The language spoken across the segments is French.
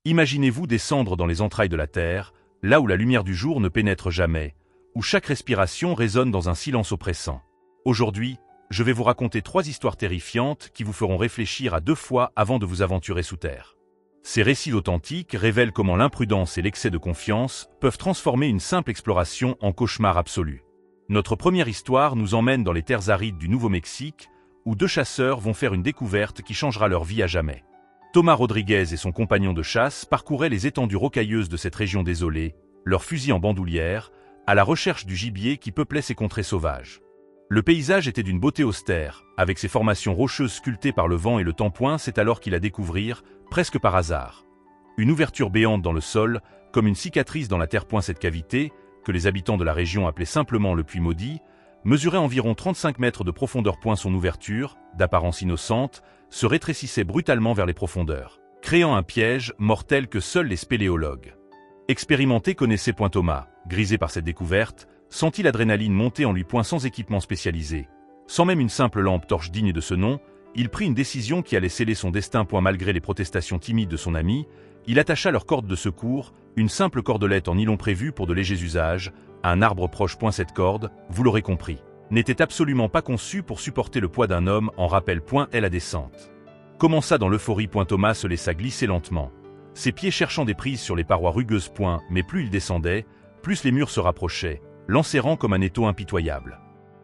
Imaginez-vous descendre dans les entrailles de la Terre, là où la lumière du jour ne pénètre jamais, où chaque respiration résonne dans un silence oppressant. Aujourd'hui, je vais vous raconter 3 histoires terrifiantes qui vous feront réfléchir à 2 fois avant de vous aventurer sous terre. Ces récits authentiques révèlent comment l'imprudence et l'excès de confiance peuvent transformer une simple exploration en cauchemar absolu. Notre première histoire nous emmène dans les terres arides du Nouveau-Mexique, où 2 chasseurs vont faire une découverte qui changera leur vie à jamais. Thomas Rodriguez et son compagnon de chasse parcouraient les étendues rocailleuses de cette région désolée, leurs fusils en bandoulière, à la recherche du gibier qui peuplait ces contrées sauvages. Le paysage était d'une beauté austère, avec ses formations rocheuses sculptées par le vent et le tampouin, c'est alors qu'ils la découvrirent, presque par hasard. Une ouverture béante dans le sol, comme une cicatrice dans la terre. Cette cavité, que les habitants de la région appelaient simplement le puits maudit, mesurait environ 35 mètres de profondeur. Son ouverture, d'apparence innocente, se rétrécissait brutalement vers les profondeurs, créant un piège mortel que seuls les spéléologues expérimentés connaissaient. Thomas, grisé par cette découverte, sentit l'adrénaline monter en lui. Sans équipement spécialisé, sans même une simple lampe torche digne de ce nom, il prit une décision qui allait sceller son destin. Malgré les protestations timides de son ami, il attacha leur corde de secours, une simple cordelette en nylon prévue pour de légers usages, à un arbre proche. Cette corde, vous l'aurez compris, n'était absolument pas conçue pour supporter le poids d'un homme en rappel. Et la descente commença dans l'euphorie. Thomas se laissa glisser lentement, ses pieds cherchant des prises sur les parois rugueuses. Mais plus il descendait, plus les murs se rapprochaient, l'enserrant comme un étau impitoyable.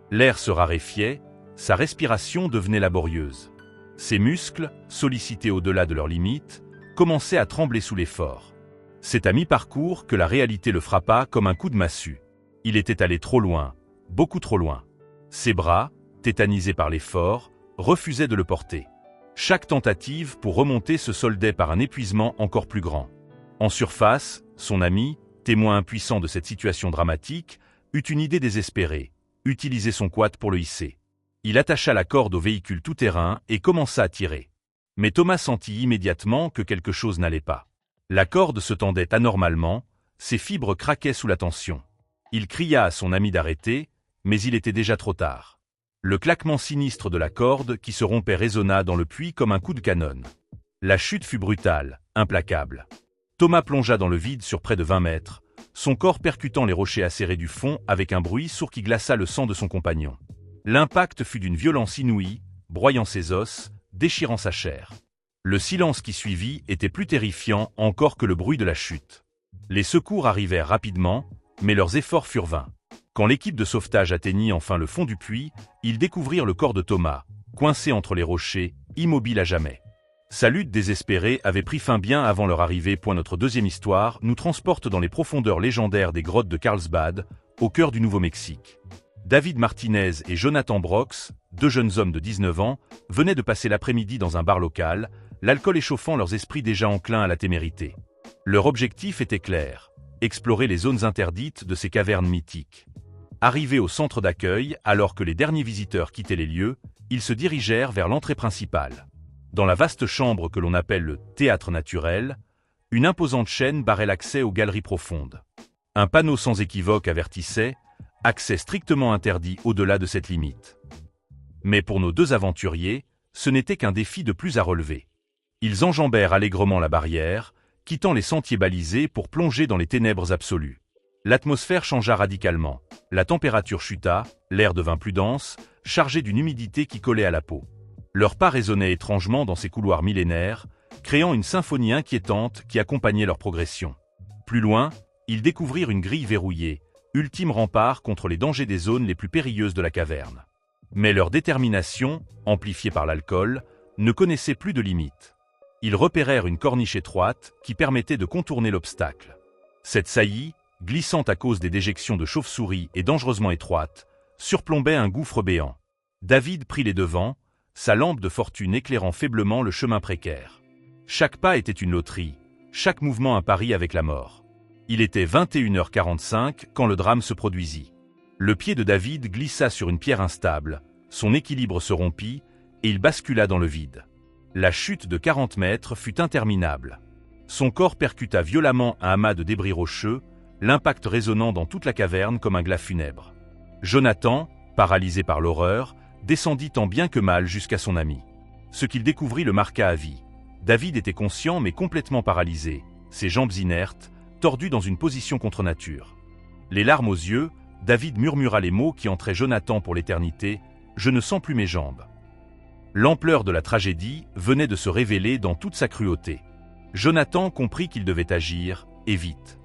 L'air se raréfiait, sa respiration devenait laborieuse. Ses muscles, sollicités au-delà de leurs limites, commençaient à trembler sous l'effort. C'est à mi-parcours que la réalité le frappa comme un coup de massue. Il était allé trop loin, beaucoup trop loin. Ses bras, tétanisés par l'effort, refusaient de le porter. Chaque tentative pour remonter se soldait par un épuisement encore plus grand. En surface, son ami, témoin impuissant de cette situation dramatique, eut une idée désespérée: utiliser son quad pour le hisser. Il attacha la corde au véhicule tout-terrain et commença à tirer. Mais Thomas sentit immédiatement que quelque chose n'allait pas. La corde se tendait anormalement, ses fibres craquaient sous la tension. Il cria à son ami d'arrêter, mais il était déjà trop tard. Le claquement sinistre de la corde qui se rompait résonna dans le puits comme un coup de canon. La chute fut brutale, implacable. Thomas plongea dans le vide sur près de 20 mètres, son corps percutant les rochers acérés du fond avec un bruit sourd qui glaça le sang de son compagnon. L'impact fut d'une violence inouïe, broyant ses os, déchirant sa chair. Le silence qui suivit était plus terrifiant encore que le bruit de la chute. Les secours arrivèrent rapidement, mais leurs efforts furent vains. Quand l'équipe de sauvetage atteignit enfin le fond du puits, ils découvrirent le corps de Thomas, coincé entre les rochers, immobile à jamais. Sa lutte désespérée avait pris fin bien avant leur arrivée. Notre deuxième histoire nous transporte dans les profondeurs légendaires des grottes de Carlsbad, au cœur du Nouveau-Mexique. David Martinez et Jonathan Brooks, 2 jeunes hommes de 19 ans, venaient de passer l'après-midi dans un bar local, l'alcool échauffant leurs esprits déjà enclins à la témérité. Leur objectif était clair: explorer les zones interdites de ces cavernes mythiques. Arrivés au centre d'accueil, alors que les derniers visiteurs quittaient les lieux, ils se dirigèrent vers l'entrée principale. Dans la vaste chambre que l'on appelle le « théâtre naturel », une imposante chaîne barrait l'accès aux galeries profondes. Un panneau sans équivoque avertissait « Accès strictement interdit au-delà de cette limite ». Mais pour nos 2 aventuriers, ce n'était qu'un défi de plus à relever. Ils enjambèrent allègrement la barrière, quittant les sentiers balisés pour plonger dans les ténèbres absolues. L'atmosphère changea radicalement. La température chuta, l'air devint plus dense, chargé d'une humidité qui collait à la peau. Leurs pas résonnaient étrangement dans ces couloirs millénaires, créant une symphonie inquiétante qui accompagnait leur progression. Plus loin, ils découvrirent une grille verrouillée, ultime rempart contre les dangers des zones les plus périlleuses de la caverne. Mais leur détermination, amplifiée par l'alcool, ne connaissait plus de limites. Ils repérèrent une corniche étroite qui permettait de contourner l'obstacle. Cette saillie, glissante à cause des déjections de chauves-souris et dangereusement étroite, surplombait un gouffre béant. David prit les devants, sa lampe de fortune éclairant faiblement le chemin précaire. Chaque pas était une loterie, chaque mouvement un pari avec la mort. Il était 21h45 quand le drame se produisit. Le pied de David glissa sur une pierre instable, son équilibre se rompit et il bascula dans le vide. La chute de 40 mètres fut interminable. Son corps percuta violemment un amas de débris rocheux, l'impact résonnant dans toute la caverne comme un glas funèbre. Jonathan, paralysé par l'horreur, descendit tant bien que mal jusqu'à son ami. Ce qu'il découvrit le marqua à vie. David était conscient mais complètement paralysé, ses jambes inertes, tordues dans une position contre nature. Les larmes aux yeux, David murmura les mots qui entraient Jonathan pour l'éternité, « Je ne sens plus mes jambes ». L'ampleur de la tragédie venait de se révéler dans toute sa cruauté. Jonathan comprit qu'il devait agir, et vite.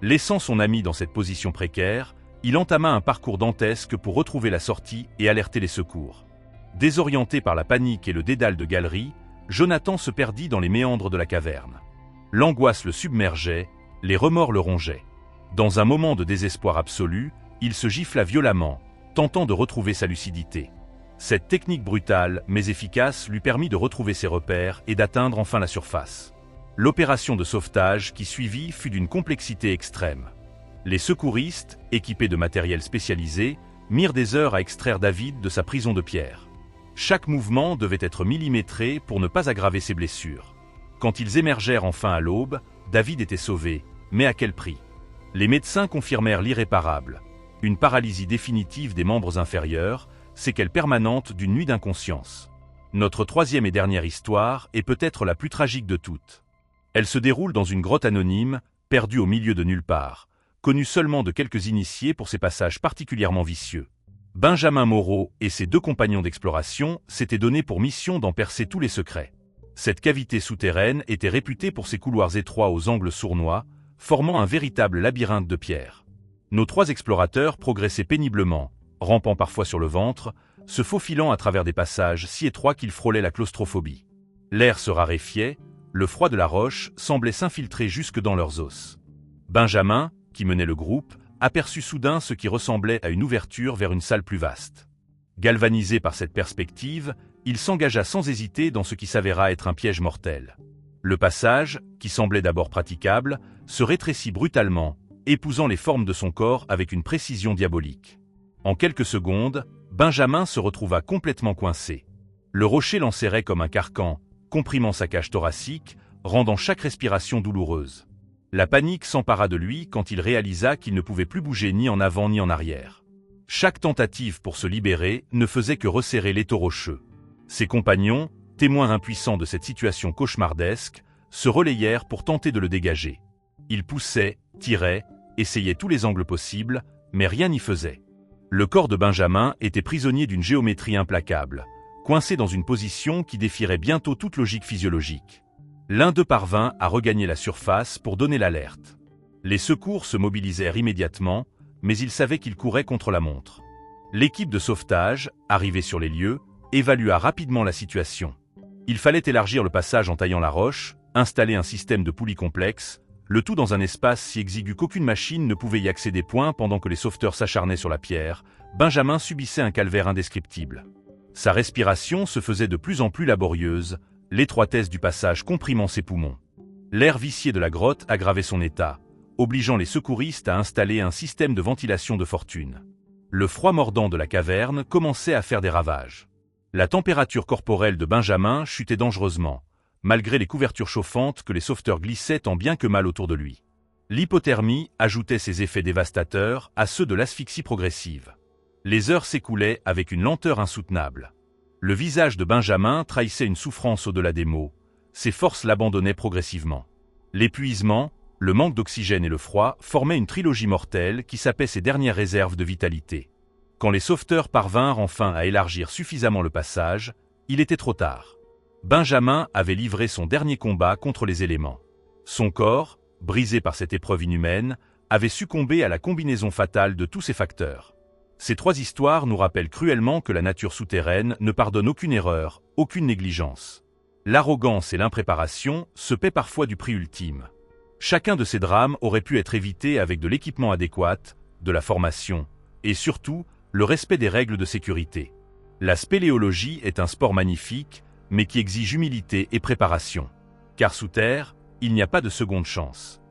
Laissant son ami dans cette position précaire, il entama un parcours dantesque pour retrouver la sortie et alerter les secours. Désorienté par la panique et le dédale de galeries, Jonathan se perdit dans les méandres de la caverne. L'angoisse le submergeait, les remords le rongeaient. Dans un moment de désespoir absolu, il se gifla violemment, tentant de retrouver sa lucidité. Cette technique brutale, mais efficace, lui permit de retrouver ses repères et d'atteindre enfin la surface. L'opération de sauvetage qui suivit fut d'une complexité extrême. Les secouristes, équipés de matériel spécialisé, mirent des heures à extraire David de sa prison de pierre. Chaque mouvement devait être millimétré pour ne pas aggraver ses blessures. Quand ils émergèrent enfin à l'aube, David était sauvé, mais à quel prix? Les médecins confirmèrent l'irréparable. Une paralysie définitive des membres inférieurs, séquelle permanente d'une nuit d'inconscience. Notre troisième et dernière histoire est peut-être la plus tragique de toutes. Elle se déroule dans une grotte anonyme, perdue au milieu de nulle part, connue seulement de quelques initiés pour ses passages particulièrement vicieux. Benjamin Moreau et ses 2 compagnons d'exploration s'étaient donné pour mission d'en percer tous les secrets. Cette cavité souterraine était réputée pour ses couloirs étroits aux angles sournois, formant un véritable labyrinthe de pierres. Nos 3 explorateurs progressaient péniblement, rampant parfois sur le ventre, se faufilant à travers des passages si étroits qu'ils frôlaient la claustrophobie. L'air se raréfiait, le froid de la roche semblait s'infiltrer jusque dans leurs os. Benjamin, qui menait le groupe, aperçut soudain ce qui ressemblait à une ouverture vers une salle plus vaste. Galvanisé par cette perspective, il s'engagea sans hésiter dans ce qui s'avéra être un piège mortel. Le passage, qui semblait d'abord praticable, se rétrécit brutalement, épousant les formes de son corps avec une précision diabolique. En quelques secondes, Benjamin se retrouva complètement coincé. Le rocher l'enserrait comme un carcan, comprimant sa cage thoracique, rendant chaque respiration douloureuse. La panique s'empara de lui quand il réalisa qu'il ne pouvait plus bouger ni en avant ni en arrière. Chaque tentative pour se libérer ne faisait que resserrer l'étau rocheux. Ses compagnons, témoins impuissants de cette situation cauchemardesque, se relayèrent pour tenter de le dégager. Ils poussaient, tiraient, essayaient tous les angles possibles, mais rien n'y faisait. Le corps de Benjamin était prisonnier d'une géométrie implacable, coincé dans une position qui défierait bientôt toute logique physiologique. L'un d'eux parvint à regagner la surface pour donner l'alerte. Les secours se mobilisèrent immédiatement, mais ils savaient qu'ils couraient contre la montre. L'équipe de sauvetage, arrivée sur les lieux, évalua rapidement la situation. Il fallait élargir le passage en taillant la roche, installer un système de poulies complexe, le tout dans un espace si exigu qu'aucune machine ne pouvait y accéder. Pendant que les sauveteurs s'acharnaient sur la pierre, Benjamin subissait un calvaire indescriptible. Sa respiration se faisait de plus en plus laborieuse, l'étroitesse du passage comprimant ses poumons. L'air vicié de la grotte aggravait son état, obligeant les secouristes à installer un système de ventilation de fortune. Le froid mordant de la caverne commençait à faire des ravages. La température corporelle de Benjamin chutait dangereusement, malgré les couvertures chauffantes que les sauveteurs glissaient tant bien que mal autour de lui. L'hypothermie ajoutait ses effets dévastateurs à ceux de l'asphyxie progressive. Les heures s'écoulaient avec une lenteur insoutenable. Le visage de Benjamin trahissait une souffrance au-delà des mots. Ses forces l'abandonnaient progressivement. L'épuisement, le manque d'oxygène et le froid formaient une trilogie mortelle qui sapait ses dernières réserves de vitalité. Quand les sauveteurs parvinrent enfin à élargir suffisamment le passage, il était trop tard. Benjamin avait livré son dernier combat contre les éléments. Son corps, brisé par cette épreuve inhumaine, avait succombé à la combinaison fatale de tous ces facteurs. Ces 3 histoires nous rappellent cruellement que la nature souterraine ne pardonne aucune erreur, aucune négligence. L'arrogance et l'impréparation se paient parfois du prix ultime. Chacun de ces drames aurait pu être évité avec de l'équipement adéquat, de la formation, et surtout, le respect des règles de sécurité. La spéléologie est un sport magnifique, mais qui exige humilité et préparation. Car sous terre, il n'y a pas de seconde chance.